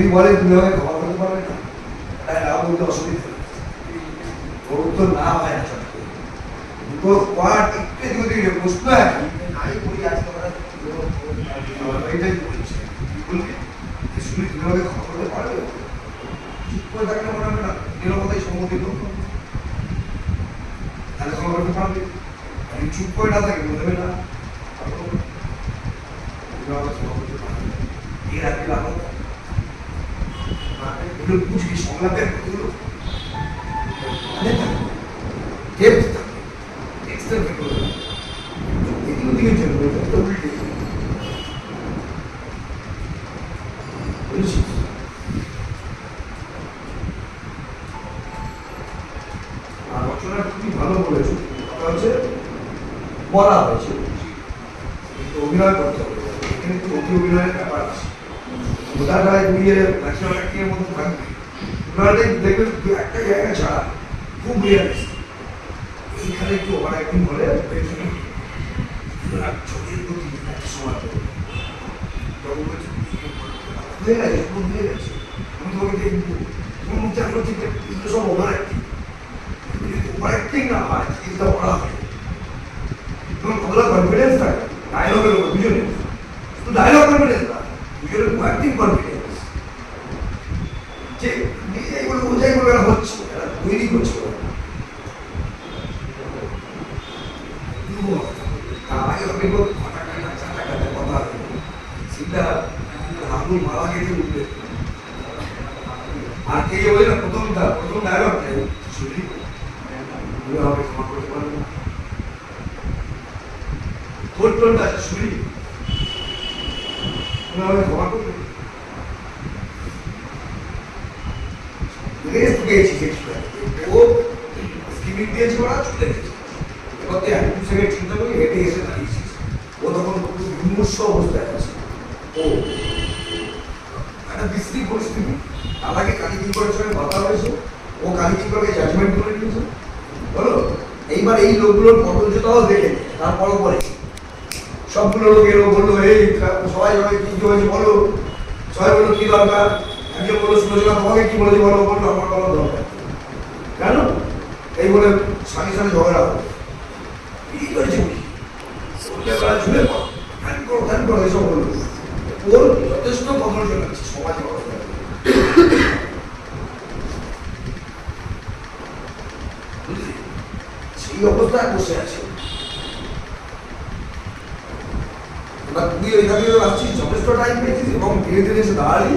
যদি বলে তুমি আমাকে ক্ষমা করতে পারবে না, তাই না বলতে অসুবিধা ওর উত্তর না হয় না। দুটো পার্ট একটু যদি প্রশ্ন একই নাই বলি আজকে আমরা এটাই বলছি বলবে যে শুনি তুমি আমাকে ক্ষমা করতে পারবে, চুপ করে থাকলে মনে হবে না নিরবতাই সম্মতি লোক, তাহলে ক্ষমা করতে পারবে। আমি চুপ করে না থাকি বলবে না এর আগে লাভ এগুলো বুঝবি সংলাপের এগুলো দিকে চলবে উল্টে বুঝেছিস। আর রচনা খুবই ভালো বলেছো, কথা হচ্ছে বলা হয়েছে কিন্তু অভিনয় করতে হবে, এখানে একটু অতি অভিনয়ের ব্যাপার আছে। বোধাটায় দুইয়ে ন্যাশনাল অ্যাক্টিংয়ের মধ্যে থাকবে, ওনারাটাই দেখবেন একটা জায়গা ছাড়া খুব রিয়ালিস্ট, এইখানে একটু ওভার অ্যাক্টিং হলে ছবির প্রতি একটা সময় হয়ে গেছে হয়ে গেছে আমি তোমাকে দেখবো তোমার মধ্যে আমরা ঠিক এগুলো সব ওভার অ্যাক্টিং, ওভার অ্যাক্টিং না হয় চিন্তা করা হয় তোমার কতটা কনফিডেন্স থাকে ডায়লগের উপর, বুঝলে শুধু ডায়লগ কনফিডেন্স না, বুঝলে অ্যাক্টিং কনফিডেন্স যে এইগুলো বোঝাই করে হচ্ছে তৈরি করছে মারা গেছে উঠবে। আর এই ওই না প্রথম ডায়লগ শুনি হবে ক্ষমা করতে পারবে না, টোনটা শুনি হবে ক্ষমা করবে ও স্কিমিং দিয়েছে ওরা চলে গেছে, এবার তুই এক দু সেকেন্ড চিন্তা করি হেঁটে এসে দাঁড়িয়েছিস, ও তখন বিমর্ষ অবস্থায় আছে, ও একটা বিশ্রী পরিস্থিতি, তার আগে কালীকিঙ্করের সঙ্গে কথা হয়েছে, ও কালীকিঙ্করকে জাজমেন্ট করে নিয়েছে বলো। এইবার এই লোকগুলোর পটলজতাও দেখে তারপরও পরে সবগুলো লোক এলো বললো এই সবাই সবাই কি হয়েছে বলো, সবাই বললো কি দরকার, একজন বললো সুলোচনা তোমাকে কি বলেছে বলো, বললো আমার বলার দরকার কেন এই বলে স্বামীর সাথে ঝগড়া হবে, কি করেছে ঝুলে ধ্যান করো এসব বললো, ওর যথেষ্ট বদল চলে যাচ্ছে সমাজ ব্যবস্থা, সেই অবস্থায় বসে আছে। এবার তুই ওইখানে আসছিস যথেষ্ট টাইম পেয়েছিস এবং ধীরে ধীরে এসে দাঁড়ালি,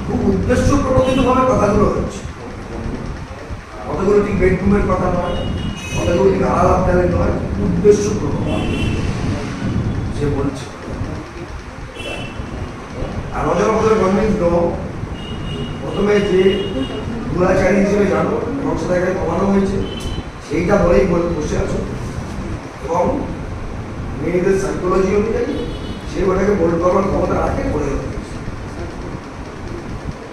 খুব উদ্দেশ্য প্রণোদিত ভাবে কথাগুলো হচ্ছে, কতগুলো ঠিক বেডরুমের কথা নয়, কতগুলো ঠিক আড়াল আপনাদের নয়, উদ্দেশ্য প্রণোদ সে বলছে। আর অজর গভর্নমেন্ট প্রথমে যে দুরাচারী হিসেবে জানো এবং সেটাকে কমানো হয়েছে সেইটা বলেই বসে আছো, এবং মেয়েদের সাইকোলজি অনুযায়ী সে ওটাকে বলে করার ক্ষমতা রাখে বলে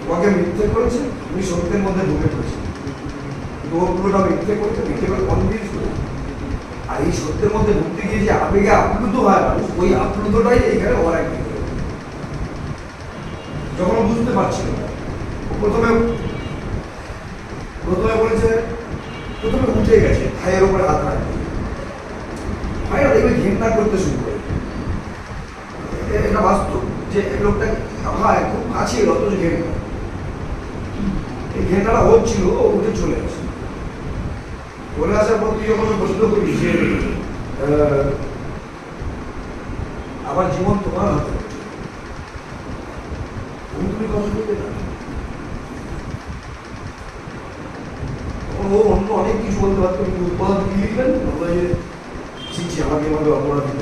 তোমাকে মিথ্যে করেছে, তুমি সত্যের মধ্যে ঢুকে পড়েছে, কিন্তু ও পুরোটা মিথ্যে করেছে, মিথ্যে করে কনভিন্স করে, আর এই সত্যের মধ্যে ঢুকতে গিয়ে যে আবেগে আপ্লুত হয় মানুষ, ওই আপ্লুতটাই এইখানে ওর একদিন যখন বুঝতে পারছিল প্রথমে বলেছে, প্রথমে উঠে গেছে ভাইয়ের উপরে হাত রাখবে, ভাইরা দেখবে ঘেন্না করতে শুরু করে, এটা বাস্তব যে লোকটা ভাই খুব কাছে অথচ ঘেন্না, এই ঘেন্নাটা হচ্ছিল, ও উঠে চলে আসে, চলে আসার পর তুই যখন প্রশ্ন করি যে আমার জীবন তোমার হাতে, তুমি কথা বলবে না, ও অন্য অনেক কিছু বলতে পারতো, কিন্তু উৎপাদ কি লিখবেন শিখছি আমাকে আমাকে অপরাধী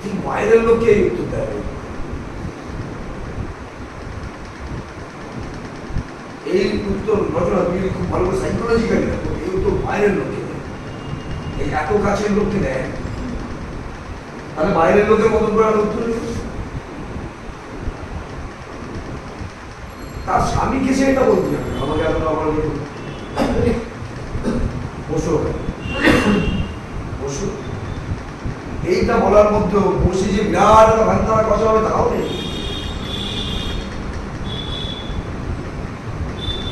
ঠিক বাইরের লোককে এই উত্তর দেয়, এই উত্তর রচনা তুমি খুব ভালো করে সাইকোলজিক্যালি দেখো, এই উত্তর বাইরের লোককে দেয়, এই এত কাছের লোককে দেয়, তাহলে বাইরের লোকের মতন করে উত্তর তার স্বামীকে সে এটা বলতে হবে আমাকে এত আমার বসো বসো, এইটা বলার মধ্যেও বসে যে বিরাট একটা ভান্তারা কথা হবে তাও নেই।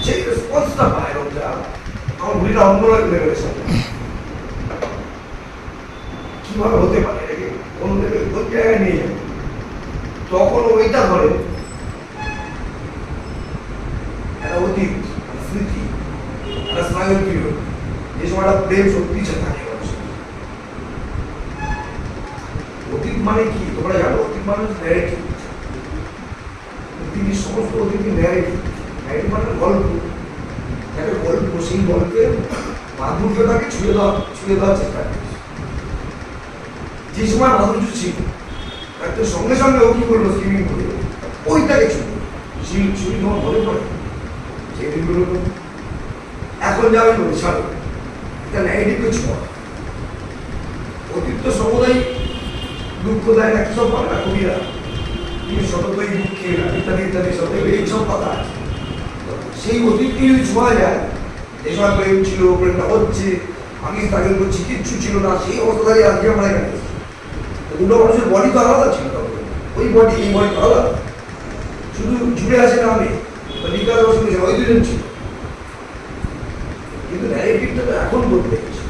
সেই রেসপন্সটা পায় লোকটা, আমার গুলিটা অন্যরকম লেভেলের সাথে কিভাবে হতে পারে এটাকে কোন লেভেল কোন জায়গায় নিয়ে যাবে, তখন ওইটা ধরে একটা অতীত স্মৃতি একটা স্নায়ুর পিরিয়ড, যে সময়টা প্রেম সত্যি থাকে। অতীত মানে কি তোমরা জানো? অতীত মানে ন্যারেটিভ। পৃথিবীর সমস্ত অতীতই ন্যারেটিভ। ন্যারেটিভ মানে গল্প, একটা গল্প, সেই গল্পের মাধুর্যটাকে ছুঁয়ে দেওয়ার চেষ্টা করছে। যে সময় মাধুর্য ছিল তার সঙ্গে সঙ্গে ও কি করলো, স্কিমিং করে ওইটাকে ছুঁয়ে তোমার মনে পড়ে সেই দিনগুলো। এখন যাবে বলি ছাড়ো, এটা ন্যারেটিভকে ছোঁয়া। অতীত তো সমুদায় দুঃখ দেয় না, কিসব বলে না কবিরা, তুমি সততই দুঃখে ইত্যাদি ইত্যাদি সতই এইসব কথা আছে। সেই অতীতকে যদি ছোঁয়া যায়, এই সময় প্রেম ছিল, প্রেমটা হচ্ছে, আমি তাকে করছি, কিচ্ছু ছিল না, সেই অবস্থা দাঁড়িয়ে আজকে আমরা এখানে দুটো মানুষের বডি তো আলাদা ছিল, ওই বডি এই বডি তো আলাদা, শুধু জুড়ে আসে না আমি লিকার শুনেছি ওই দুজন ছিল, কিন্তু ন্যারেটিভটা তো এখন বলতে গেছে,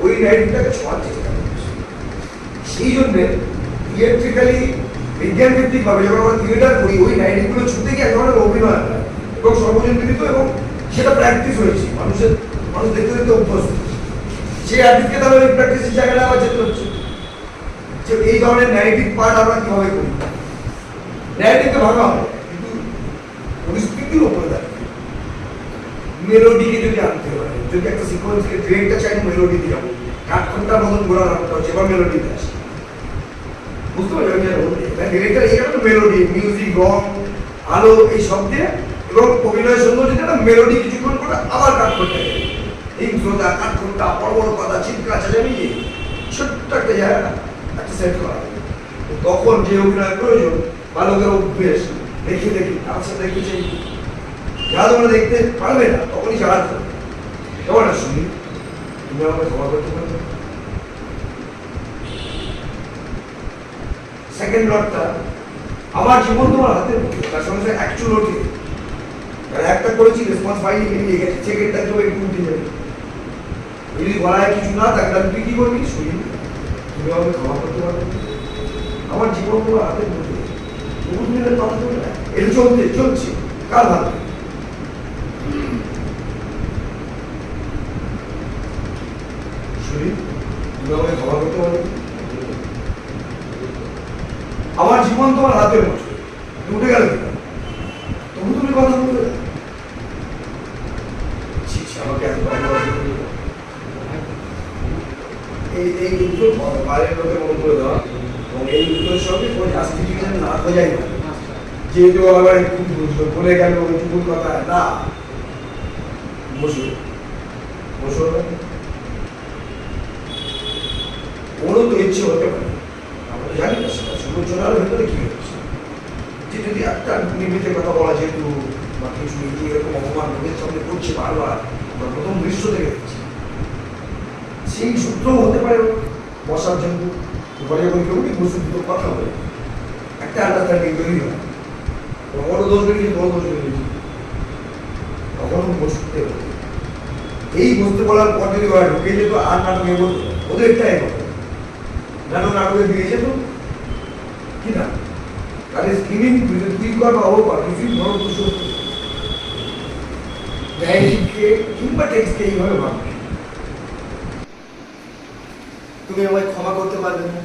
ওই ন্যারেটিভটাকে ছোঁয়ার চেষ্টা করছে। সেই জন্যে থিয়েট্রিক্যালি বিজ্ঞান ভিত্তিক ভাবে যখন আমরা থিয়েটার করি, ওই ন্যারেটিভগুলো ছুটে গিয়ে এক ধরনের অভিনয় হয় এবং সর্বজনবিদিত, এবং সেটা প্র্যাকটিস হয়েছে, মানুষ দেখতে দেখতে অভ্যস্ত। সেই আর্টিস্টকে তাহলে ওই প্র্যাকটিসের জায়গাটা আবার যেতে হচ্ছে যে এই ধরনের ন্যারেটিভ পার্ট আমরা কিভাবে করি। ন্যারেটিভকে ভাঙা হয় কিন্তু পরিস্থিতির উপরে দাঁড়িয়ে মেলোডিকে যদি আনতে হয়, যদি একটা সিকোয়েন্সকে ডিরেক্টটা চাই মেলোডি দিয়ে যাবো, 8 ঘন্টার মতন ঘোরা রাখতে হচ্ছে, এবার মেলোডিতে আসে, বুঝতে পারছি ডিরেক্টর এই একটা মেলোডি, মিউজিক, রং, আলো, এই সব দিয়ে এবং অভিনয় সুন্দর যদি একটা মেলোডি কিছুক্ষণ করে আবার কাট করতে হবে, হিংস্রতা, কাট ঘন্টা, বড় বড় কথা, চিৎকার চেঁচামেচি, ছোট্ট একটা জায়গা একটা সেট করা। তখন যে অভিনয় প্রয়োজন বা লোকের অভ্যেস দেখে দেখি তার সাথে দেখেছি যা তোমরা দেখতে পারবে না, তখনই চালাতে হবে। কেমন না শুনি, তুমি আমাকে ক্ষমা করতে পারবে? সেকেন্ড লটটা আমার জীবন তোমার হাতের মুঠে, তার সঙ্গে সঙ্গে অ্যাকচুয়াল ওঠে, একটা করেছি রেসপন্স পাইনি, বেরিয়ে গেছে, সেকেন্ডটা কেউ একটু উঠে যাবে, যদি গলায় কিছু না থাকে তাহলে তুই কি করবি? শুনি, তুমি আমাকে ক্ষমা করতে পারবে? আমার জীবন তোমার হাতের মুঠে, বুঝলে কথা চলবে না, এটা চলছে, কার ভাববে? শুনি, তুমি আমাকে ক্ষমা করতে পারবে? আমার জীবন তোমার হাতের মুঠে, উঠে গেল তবু তুমি কথা বলবে? আমাকে এত এই দুটো বাইরের লোকে মনে করে দেওয়া এবং এই দুটোর সঙ্গে কোনো জাস্টিফিকেশন না খোঁজাই না, যেহেতু আবার খুব বলে গেল ওইটুকু কথা না, বসো বসো, ওরও তো ইচ্ছে হতে পারে, আমরা জানি না সেটা সমালোচনার ভেতরে কি হচ্ছে, যে যদি একটা নির্মিতের কথা বলা যেহেতু বা কিছু এরকম অপমান লোকের সামনে করছে বারবার, আমরা প্রথম দৃশ্য থেকে দেখছি, সেই সূত্রও হতে পারে বসার জন্য ঘরে যখন কেউ বসে দুটো কথা বলে একটা আন্ডারস্ট্যান্ডিং তৈরি হয়, বড় দোষ বেরিয়েছে, বড় দোষ বেরিয়েছে, তখন বসতে হবে। এই বসতে বলার পর যদি ওরা ঢুকে যেত আর নাটকে বলতো ওদেরটাই হবে, নাটকে দিয়ে যেত কি না, তাহলে স্ক্রিনিং তুই কর বা ও কর, কিছুই বড় দোষ ন্যায়টিকে কিংবা টেক্সটকে এইভাবে ভাববে। তুমি আমায় ক্ষমা করতে পারবে না?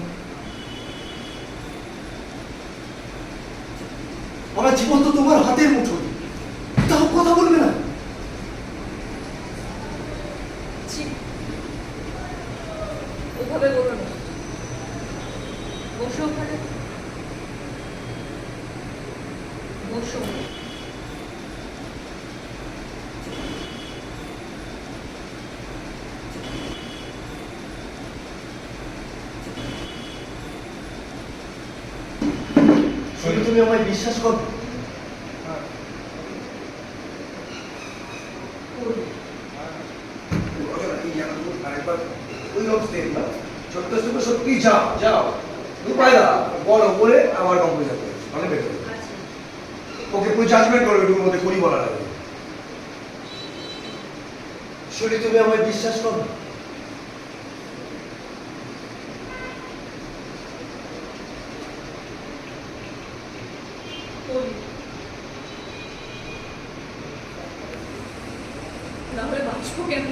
আমার জীবন তো তোমার হাতের মুঠো, তাও কথা বলবে না? ওভাবে বলো না, বসো ওখানে, বসো। তুমি আমায় বিশ্বাস করো? ওই অবস্থায় সত্যি তো সত্যি যাও যাও তুমি পায়রা বলো বলে আমার কম্পোজ করবে অনেক বেটার আচ্ছা ওকে পুরো জাজমেন্ট করবে এটুকুর মধ্যে করি বলার আগে শুনি তুমি আমায় বিশ্বাস করো করি নাহলে বাঁচবো কেন